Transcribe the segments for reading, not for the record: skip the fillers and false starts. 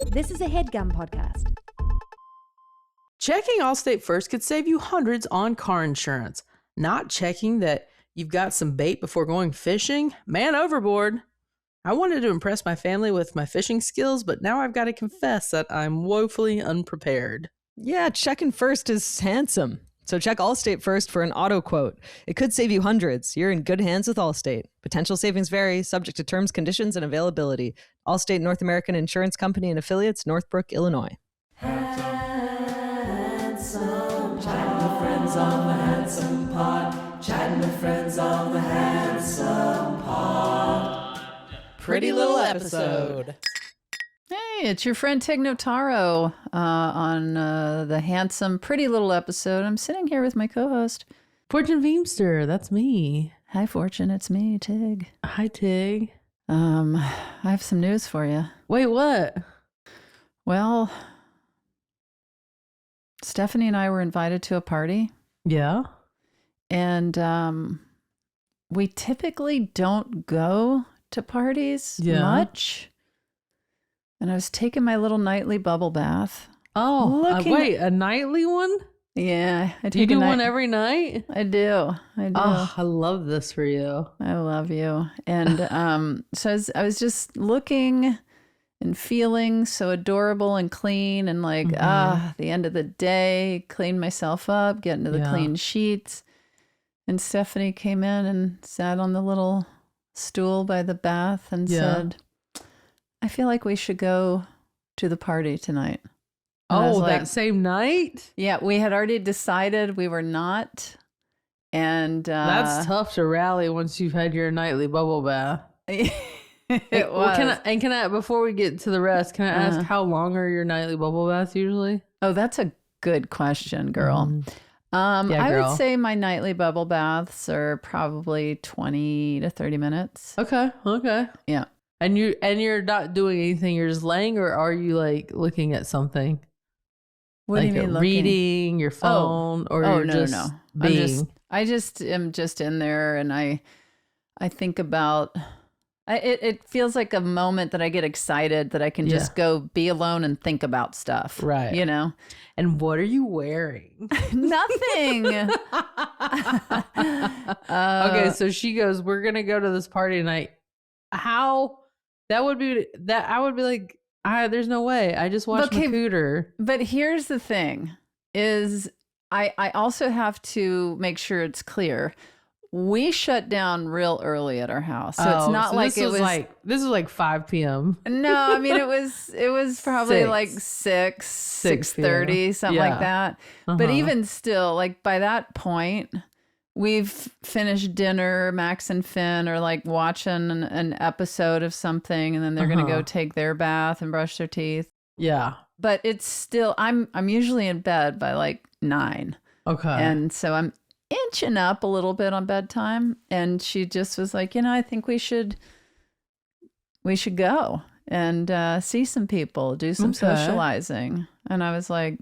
This is a HeadGum podcast. Checking Allstate first could save you hundreds on car insurance. Not checking that you've got some bait before going fishing? Man overboard. I wanted to impress my family with my fishing skills, but now I've got to confess that I'm woefully unprepared. Yeah, checking first is handsome. So check Allstate first for an auto quote. It could save you hundreds. You're in good hands with Allstate. Potential savings vary, subject to terms, conditions, and availability. Allstate North American Insurance Company and Affiliates, Northbrook, Illinois. Handsome, chatting with friends on the Handsome Pod. Chatting with friends on the Handsome Pod. Pretty little episode. Hey, it's your friend Tig Notaro on the handsome, pretty little episode. I'm sitting here with my co-host. Fortune Feimster, that's me. Hi, Fortune. It's me, Tig. Hi, Tig. I have some news for you. Wait, what? Well, Stephanie and I were invited to a party. Yeah? And we typically don't go to parties much. And I was taking my little nightly bubble bath. Oh, wait, a nightly one? Yeah. Do you do one every night? I do. Oh, I love this for you. I love you. And so I was just looking and feeling so adorable and clean and like, the end of the day, clean myself up, get into the clean sheets. And Stephanie came in and sat on the little stool by the bath and said, I feel like we should go to the party tonight. And that same night? Yeah, we had already decided we were not. And that's tough to rally once you've had your nightly bubble bath. It was. Can I, before we get to the rest, can I ask how long are your nightly bubble baths usually? Oh, that's a good question, girl. I would say my nightly bubble baths are probably 20 to 30 minutes. Okay. Yeah. And you're not doing anything. You're just laying, or are you like looking at something? What do you mean? Reading your phone, or you're just being? I just am just in there, and I think about. It feels like a moment that I get excited that I can just go be alone and think about stuff. Right. You know. And what are you wearing? Nothing. Okay, so she goes, "We're gonna go to this party tonight." How? That would be that. I would be like, there's no way. I just watched Cooter. But here's the thing: is I also have to make sure it's clear. We shut down real early at our house, so it's not like this was like 5 p.m. No, I mean it was probably like 6:30, something like that. But even still, like by that point, we've finished dinner. Max and Finn are like watching an episode of something, and then they're gonna go take their bath and brush their teeth. Yeah, but it's still I'm usually in bed by like 9. Okay, and so I'm inching up a little bit on bedtime, and she just was like, I think we should go and see some people, do some socializing. And I was like,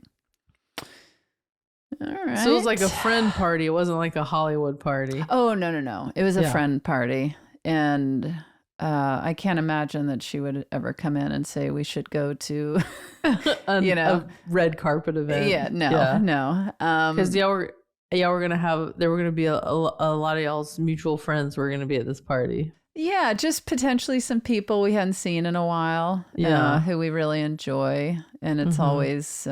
all right. So it was like a friend party. It wasn't like a Hollywood party. Oh, no. It was a friend party. And I can't imagine that she would ever come in and say we should go to, a red carpet event. Yeah, no. Because there were gonna be a lot of y'all's mutual friends were gonna be at this party. Yeah, just potentially some people we hadn't seen in a while. Who we really enjoy, and it's always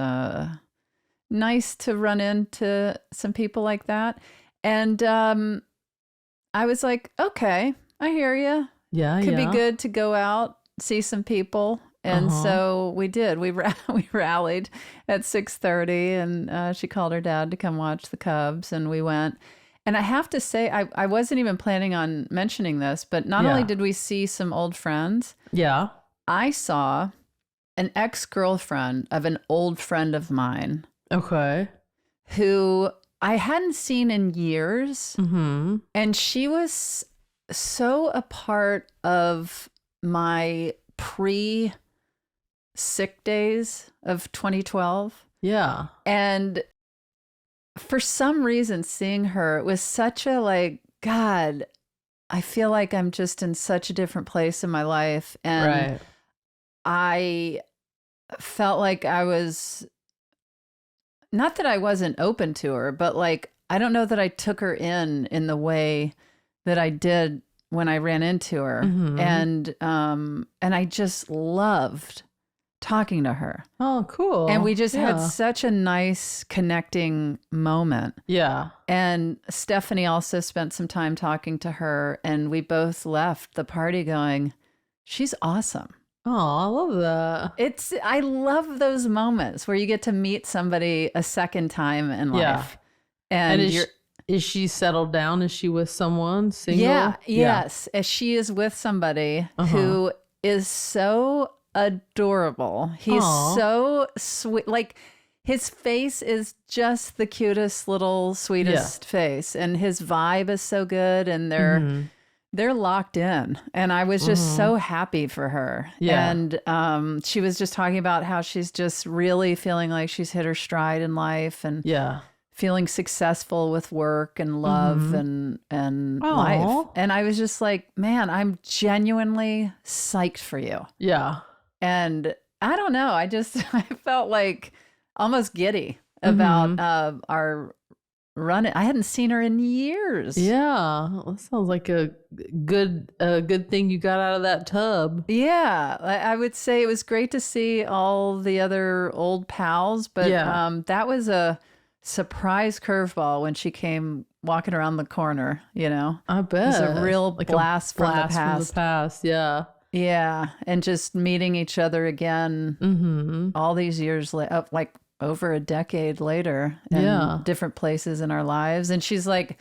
nice to run into some people like that. And I was like, okay, I hear you. Yeah, could be good to go out, see some people. And so we did. We rallied at 6:30, and she called her dad to come watch the Cubs, and we went. And I have to say, I wasn't even planning on mentioning this, but not only did we see some old friends, I saw an ex-girlfriend of an old friend of mine. Okay. Who I hadn't seen in years. Mm-hmm. And she was so a part of my pre-sick days of 2012. Yeah. And for some reason, seeing her, it was such a like, God, I feel like I'm just in such a different place in my life. And I felt like I was, not that I wasn't open to her, but like, I don't know that I took her in the way that I did when I ran into her. Mhm. And I just loved talking to her. Oh, cool. And we just had Yeah. such a nice connecting moment. Yeah. And Stephanie also spent some time talking to her, and we both left the party going, she's awesome. Oh, I love that. I love those moments where you get to meet somebody a second time in life. Yeah. And And is she settled down? Is she with someone single? yeah, yes. As she is with somebody who is so adorable. He's Aw. so sweet. Like, his face is just the cutest little sweetest face, and his vibe is so good, and they're locked in. And I was just so happy for her. Yeah. And she was just talking about how she's just really feeling like she's hit her stride in life, and Yeah. feeling successful with work and love and life. Aw. And I was just like, man, I'm genuinely psyched for you. Yeah. And I don't know, I felt like almost giddy about our run. I hadn't seen her in years. Yeah. That sounds like a good thing you got out of that tub. Yeah, I would say it was great to see all the other old pals, but that was a surprise curveball when she came walking around the corner, you know? I bet. It was a real Like blast, from the past. Yeah. Yeah, and just meeting each other again all these years later, like over a decade later, in different places in our lives. And she's like,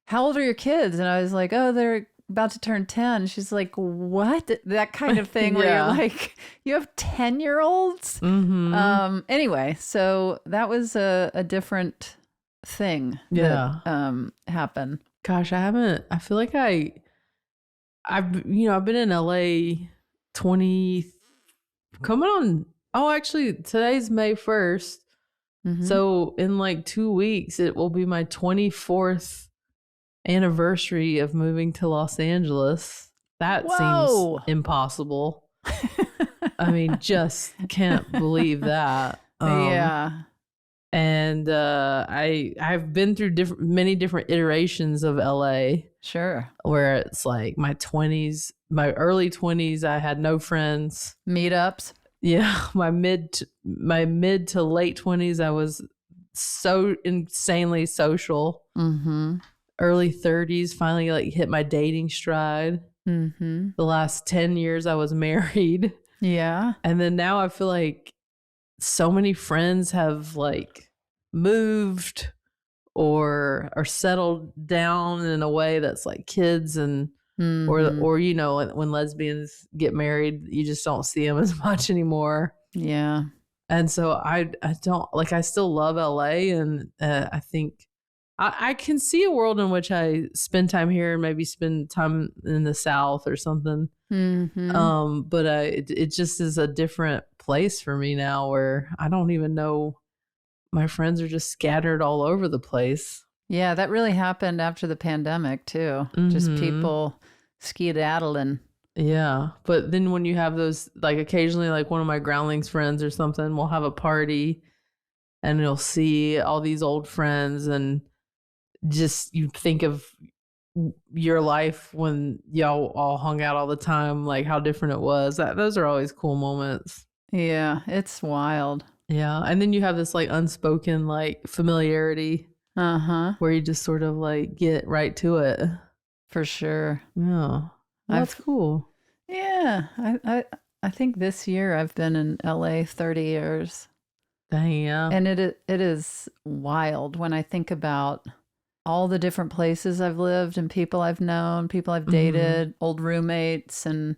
how old are your kids? And I was like, oh, they're about to turn 10. She's like, what? That kind of thing where you're like, you have 10-year-olds? Anyway, so that was a different thing that happened. Gosh, I feel like I've been in LA 20 coming on. Oh, actually today's May 1st. So in like 2 weeks, it will be my 24th anniversary of moving to Los Angeles. That seems impossible. I mean, just can't believe that. And I've been through many different iterations of LA. Sure. Where it's like my early 20s, I had no friends. Meetups. Yeah, my mid to late 20s, I was so insanely social. Early 30s, finally like hit my dating stride. The last 10 years, I was married. Yeah. And then now I feel like so many friends have like moved or are settled down in a way that's like kids and or you know, when lesbians get married, you just don't see them as much anymore. Yeah. And so I don't like, I still love LA, and I think I can see a world in which I spend time here and maybe spend time in the South or something. But it just is a different place for me now, where I don't even know, my friends are just scattered all over the place. Yeah, that really happened after the pandemic too. Just people skedaddling. Yeah. But then when you have those, like occasionally, like one of my groundlings friends or something will have a party and you'll see all these old friends, and just you think of your life when y'all all hung out all the time, like how different it was. Those are always cool moments. Yeah, it's wild. Yeah. And then you have this like unspoken like familiarity where you just sort of like get right to it. For sure. Yeah. Well, that's cool. Yeah. I think this year I've been in LA 30 years. Dang, yeah. And it is wild when I think about all the different places I've lived and people I've known, people I've dated, old roommates, and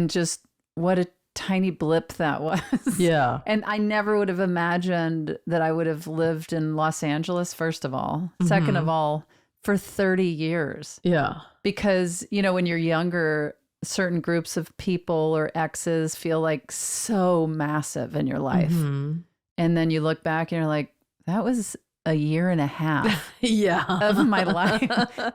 just what a tiny blip that was. Yeah. And I never would have imagined that I would have lived in Los Angeles, first of all. Second of all, for 30 years. Yeah. Because, you know, when you're younger, certain groups of people or exes feel like so massive in your life. And then you look back and you're like, that was a year and a half of my life.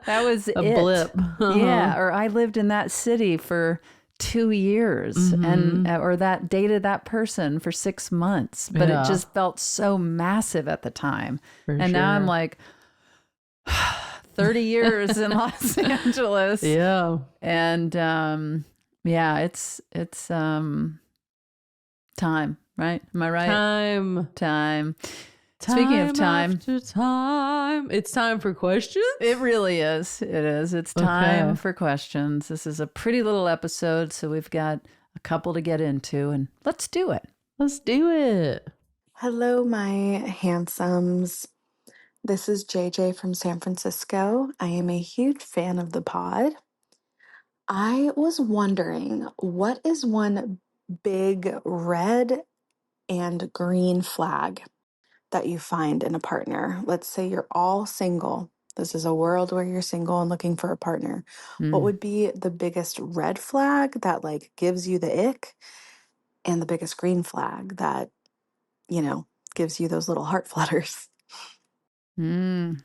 That was a blip. Yeah. Or I lived in that city for 2 years and or that dated that person for 6 months, but it just felt so massive at the time. And now I'm like 30 years in Los Angeles. Yeah. And yeah, it's time, right? Am I right? Time. Speaking of time, after time, it's time for questions. it really is. It is. It's time for questions. This is a pretty little episode, so we've got a couple to get into, and let's do it. Let's do it. Hello, my handsomes. This is JJ from San Francisco. I am a huge fan of the pod. I was wondering, what is one big red and green flag that you find in a partner? Let's say you're all single. This is a world where you're single and looking for a partner. What would be the biggest red flag that like gives you the ick, and the biggest green flag that, you know, gives you those little heart flutters? That's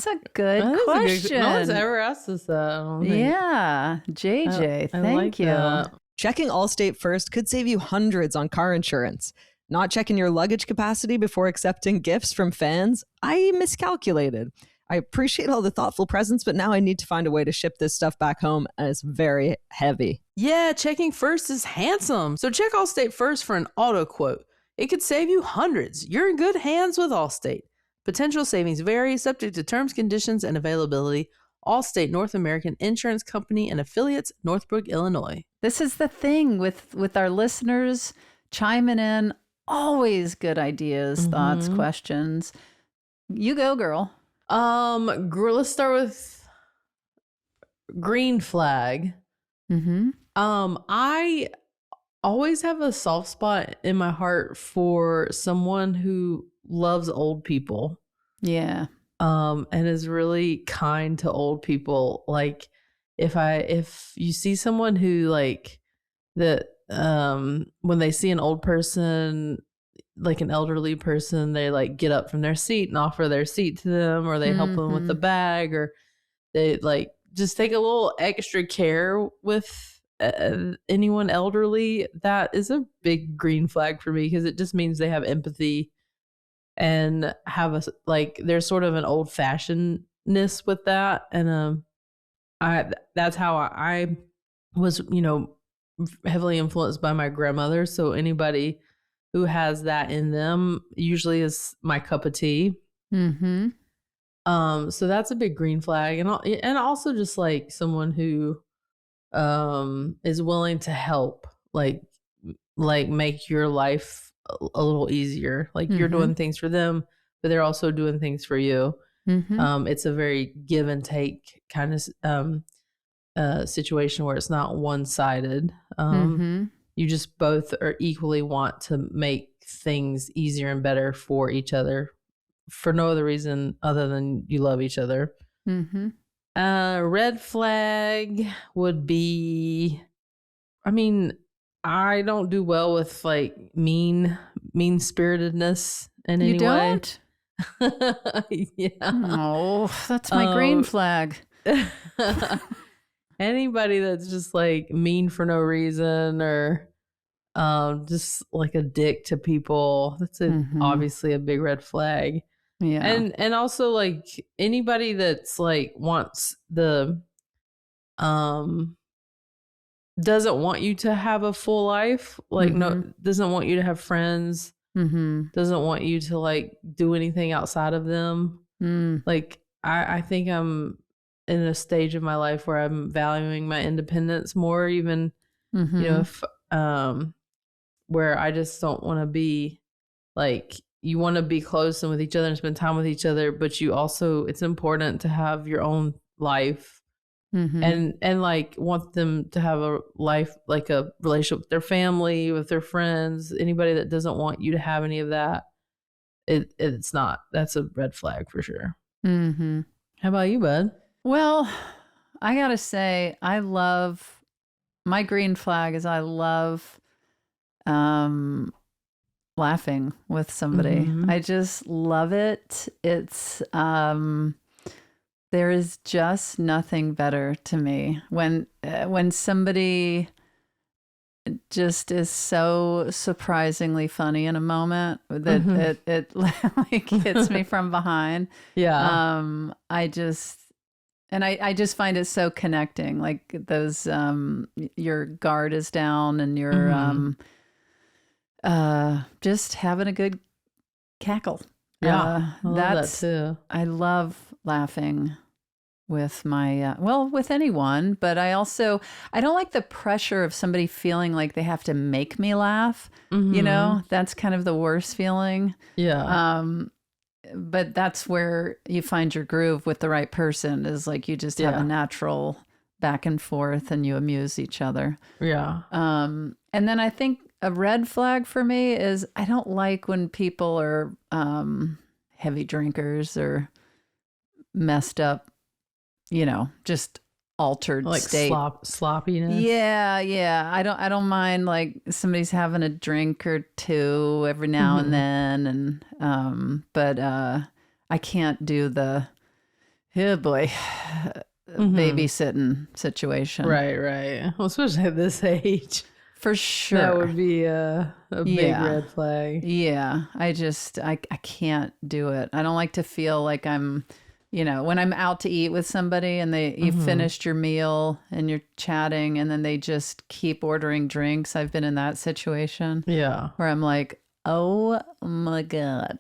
a good question. No one's ever asked us that. I don't think. Yeah, JJ, thank like you. that. Checking Allstate first could save you hundreds on car insurance. Not checking your luggage capacity before accepting gifts from fans? I miscalculated. I appreciate all the thoughtful presents, but now I need to find a way to ship this stuff back home, and it's very heavy. Yeah, checking first is handsome. So check Allstate first for an auto quote. It could save you hundreds. You're in good hands with Allstate. Potential savings vary, subject to terms, conditions, and availability. Allstate North American Insurance Company and affiliates, Northbrook, Illinois. This is the thing with our listeners chiming in. Always good ideas, thoughts, questions. You go, girl. Let's start with green flag. I always have a soft spot in my heart for someone who loves old people. Yeah. And is really kind to old people. Like if you see someone who like that, when they see an old person, like an elderly person, they like get up from their seat and offer their seat to them, or they help them with the bag, or they like just take a little extra care with anyone elderly. That is a big green flag for me, because it just means they have empathy and have a like there's sort of an old fashionedness with that. And that's how I was, heavily influenced by my grandmother. So anybody who has that in them usually is my cup of tea. So that's a big green flag. And also just like someone who is willing to help, like make your life a little easier. Like you're doing things for them, but they're also doing things for you. It's a very give and take kind of situation where it's not one-sided. You just both are equally want to make things easier and better for each other for no other reason other than you love each other. Red flag would be, I don't do well with like mean-spiritedness in any You don't? way. Yeah. Oh, that's my green flag. Anybody that's just like mean for no reason, or just like a dick to people, that's obviously a big red flag. Yeah. And also like anybody that's like wants the doesn't want you to have a full life, like no, doesn't want you to have friends, doesn't want you to like do anything outside of them. Like I think I'm in a stage of my life where I'm valuing my independence more, even if where I just don't want to be like, you want to be close and with each other and spend time with each other, but you also, it's important to have your own life and like want them to have a life, like a relationship with their family, with their friends. Anybody that doesn't want you to have any of that, it's not, that's a red flag for sure. How about you, bud? Well, I gotta say, my green flag is I love laughing with somebody. I just love it. It's There is just nothing better to me when somebody just is so surprisingly funny in a moment that it like hits me from behind. Yeah. I just find it so connecting. Like those your guard is down and you're just having a good cackle. Yeah. I love that too. I love laughing with my with anyone, but I don't like the pressure of somebody feeling like they have to make me laugh. You know, that's kind of the worst feeling. Yeah. But that's where you find your groove with the right person, is like you just have a natural back and forth and you amuse each other. Yeah. And then I think a red flag for me is I don't like when people are heavy drinkers or messed up, just altered Like state. sloppiness. Yeah. I don't mind like somebody's having a drink or two every now and then, and but I can't do the boy babysitting situation. Right. Well, especially at this age. For sure. That would be a big red flag. Yeah. I can't do it. I don't like to feel like I'm, when I'm out to eat with somebody and you finished your meal and you're chatting and then they just keep ordering drinks. I've been in that situation. Yeah. Where I'm like, oh my God.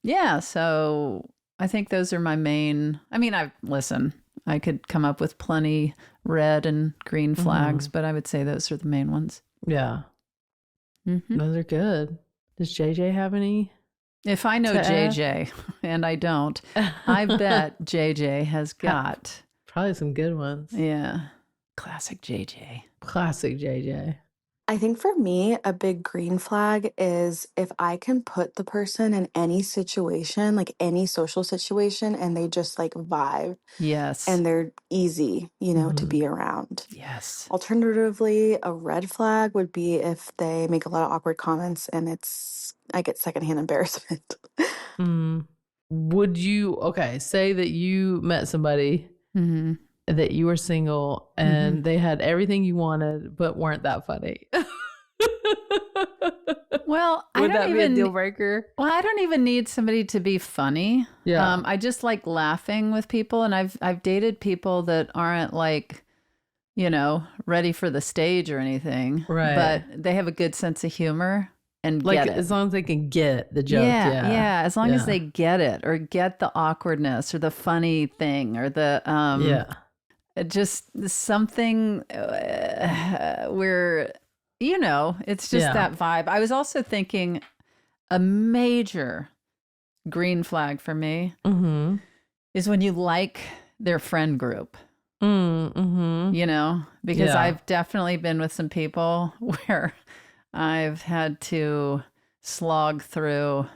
Yeah. So I think those are my main, I could come up with plenty red and green flags, but I would say those are the main ones. Yeah. Those are good. Does JJ have any? If I know JJ, and I don't, I bet JJ has got probably some good ones. Yeah. Classic JJ. Classic JJ. I think for me, a big green flag is if I can put the person in any situation, like any social situation, and they just like vibe. Yes. And they're easy, to be around. Yes. Alternatively, a red flag would be if they make a lot of awkward comments and I get secondhand embarrassment. Would you, say that you met somebody that you were single and they had everything you wanted but weren't that funny. Well, would that be a deal breaker? Well, I don't even need somebody to be funny. Yeah. I just like laughing with people, and I've dated people that aren't like, ready for the stage or anything. Right. But they have a good sense of humor and like, get it. As long as they can get the joke. Yeah. As long as they get it or get the awkwardness or the funny thing or the just something where, it's just that vibe. I was also thinking a major green flag for me is when you like their friend group, because I've definitely been with some people where I've had to slog through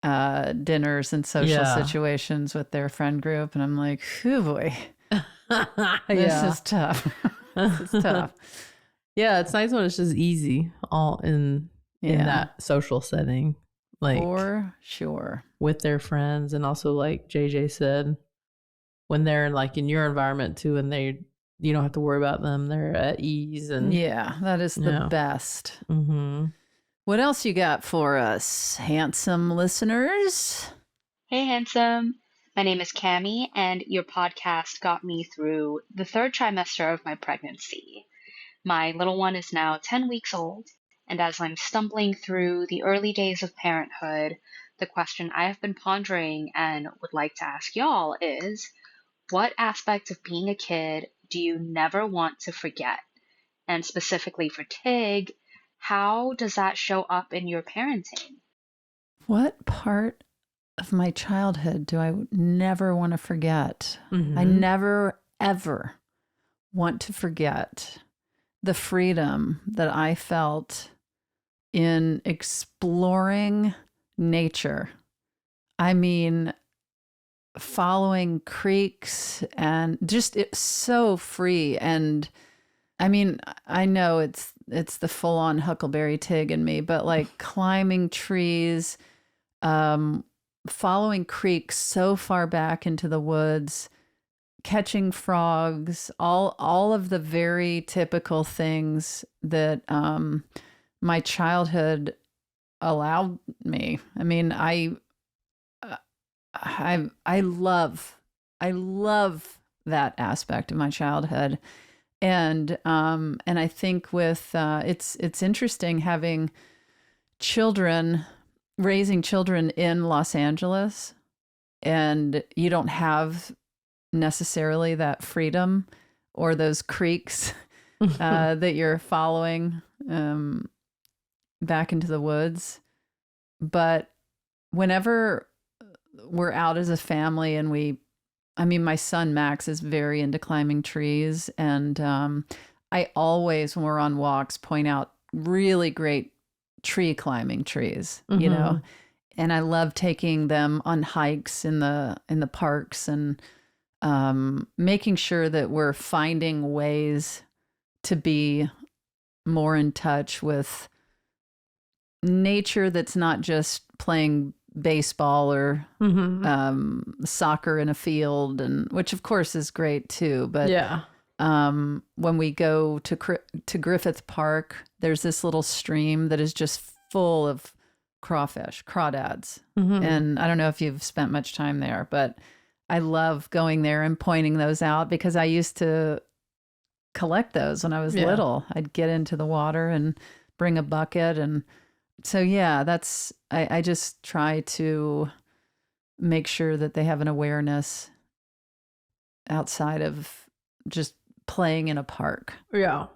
dinners and social situations with their friend group. And I'm like, oh boy. This is tough. This is tough. Yeah, it's nice when it's just easy, all in that social setting, like for sure, with their friends, and also like JJ said, when they're like in your environment too, and you don't have to worry about them, they're at ease, and that is the best. What else you got for us, handsome listeners? Hey, handsome. My name is Cammie, and your podcast got me through the third trimester of my pregnancy. My little one is now 10 weeks old, and as I'm stumbling through the early days of parenthood, the question I have been pondering and would like to ask y'all is, what aspect of being a kid do you never want to forget? And specifically for Tig, how does that show up in your parenting? What part of my childhood do I never want to forget? I never, ever want to forget the freedom that I felt in exploring nature. I mean, following creeks and just it's so free. And I mean, I know it's the full-on Huckleberry Tig in me, but like climbing trees, following creeks so far back into the woods, catching frogs, all of the very typical things that my childhood allowed me. I mean, I love that aspect of my childhood, and I think with it's interesting having raising children in Los Angeles, and you don't have necessarily that freedom or those creeks that you're following back into the woods. But whenever we're out as a family and my son Max is very into climbing trees, and I always, when we're on walks, point out really great tree climbing trees, you know, and I love taking them on hikes in the parks, and making sure that we're finding ways to be more in touch with nature that's not just playing baseball or soccer in a field, and which of course is great too. But when we go to Griffith Park, there's this little stream that is just full of crawdads. And I don't know if you've spent much time there, but I love going there and pointing those out because I used to collect those when I was little. I'd get into the water and bring a bucket. And so, I just try to make sure that they have an awareness outside of just playing in a park. Yeah.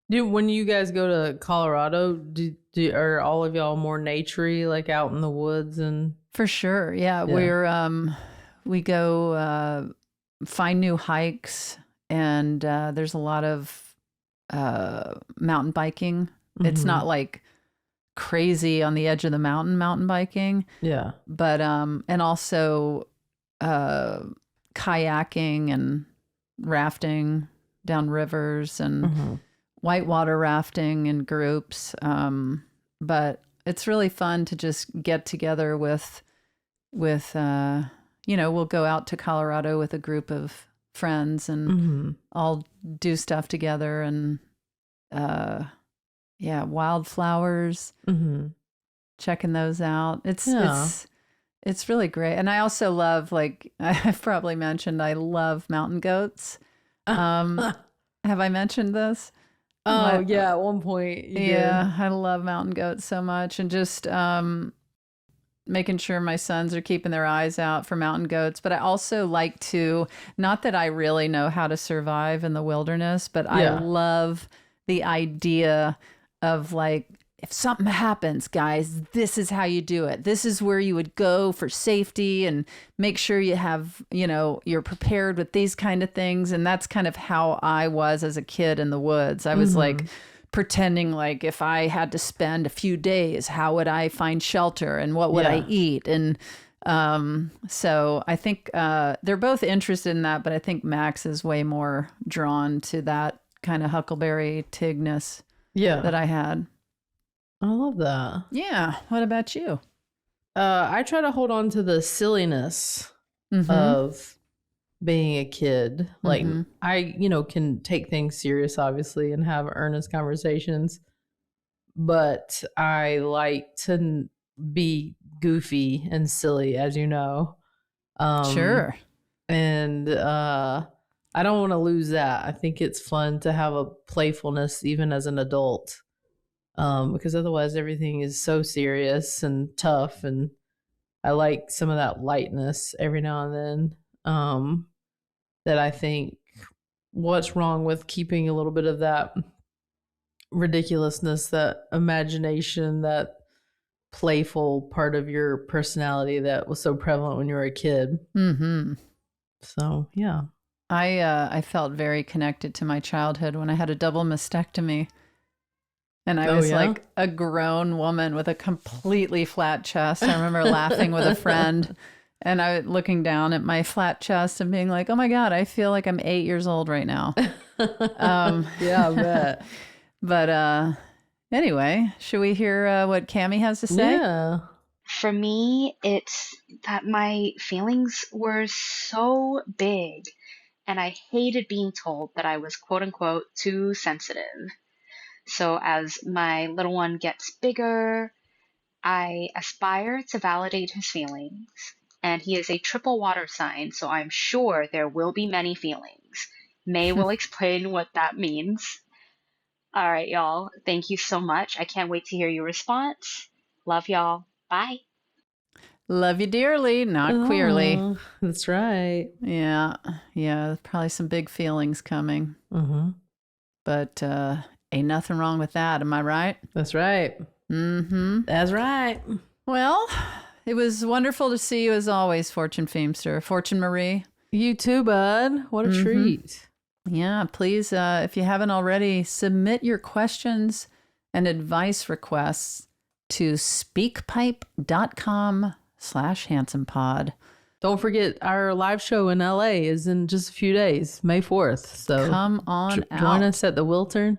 When you guys go to Colorado, are all of y'all more naturey, like out in the woods? And for sure. Yeah. We go find new hikes, and there's a lot of mountain biking. It's not like crazy on the edge of the mountain biking. Yeah. But and also kayaking and rafting down rivers, and whitewater rafting in groups. But it's really fun to just get together with we'll go out to Colorado with a group of friends and all do stuff together, and wildflowers, checking those out. It's really great. And I also love, like I've probably mentioned, I love mountain goats. Have I mentioned this? At one point you did. I love mountain goats so much, and just making sure my sons are keeping their eyes out for mountain goats. But I also like to, not that I really know how to survive in the wilderness, but I love the idea of, like, if something happens, guys, this is how you do it. This is where you would go for safety, and make sure you have, you're prepared with these kind of things. And that's kind of how I was as a kid in the woods. I was like pretending like if I had to spend a few days, how would I find shelter and what would I eat? And so I think they're both interested in that, but I think Max is way more drawn to that kind of huckleberry tigness that I had. I love that. Yeah. What about you? I try to hold on to the silliness of being a kid. Like I, can take things serious, obviously, and have earnest conversations, but I like to be goofy and silly, as you know. Sure. And I don't want to lose that. I think it's fun to have a playfulness even as an adult. Because otherwise everything is so serious and tough, and I like some of that lightness every now and then. That I think, what's wrong with keeping a little bit of that ridiculousness, that imagination, that playful part of your personality that was so prevalent when you were a kid. So yeah, I felt very connected to my childhood when I had a double mastectomy. And I was like a grown woman with a completely flat chest. I remember laughing with a friend, and I was looking down at my flat chest and being like, oh my God, I feel like I'm 8 years old right now. Yeah, I bet. But anyway, should we hear what Cammie has to say? Yeah. For me, it's that my feelings were so big, and I hated being told that I was quote unquote too sensitive. So as my little one gets bigger, I aspire to validate his feelings. And he is a triple water sign, so I'm sure there will be many feelings. May will explain what that means. All right, y'all. Thank you so much. I can't wait to hear your response. Love y'all. Bye. Love you dearly, not queerly. Oh, that's right. Yeah. Yeah. Probably some big feelings coming. Mm-hmm. But ain't nothing wrong with that. Am I right? That's right. Mm-hmm. That's right. Well, it was wonderful to see you as always, Fortune Feimster. Fortune Marie. You too, bud. What a treat. Yeah, please, if you haven't already, submit your questions and advice requests to speakpipe.com/handsomepod. Don't forget our live show in LA is in just a few days, May 4th. So Come on out. join us at the Wiltern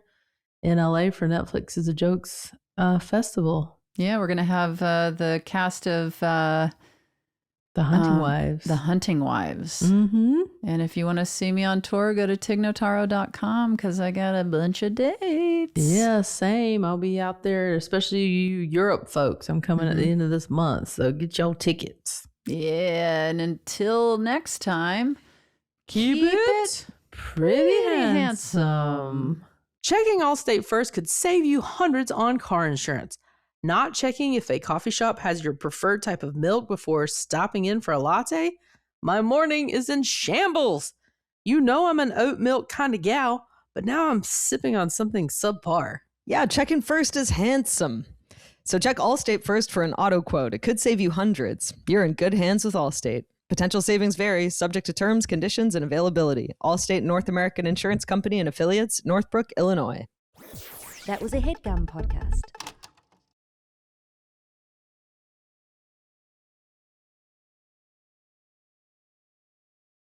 in LA for Netflix is a Jokes festival. Yeah, we're going to have the cast of The Hunting Wives. The Hunting Wives. Mm-hmm. And if you want to see me on tour, go to tignotaro.com because I got a bunch of dates. Yeah, same. I'll be out there, especially you Europe folks. I'm coming at the end of this month, so get your tickets. Yeah, and until next time, Keep it pretty handsome. Checking Allstate first could save you hundreds on car insurance. Not checking if a coffee shop has your preferred type of milk before stopping in for a latte? My morning is in shambles. You know I'm an oat milk kind of gal, but now I'm sipping on something subpar. Yeah, checking first is handsome. So check Allstate first for an auto quote. It could save you hundreds. You're in good hands with Allstate. Potential savings vary, subject to terms, conditions, and availability. Allstate North American Insurance Company and affiliates, Northbrook, Illinois. That was a HeadGum podcast.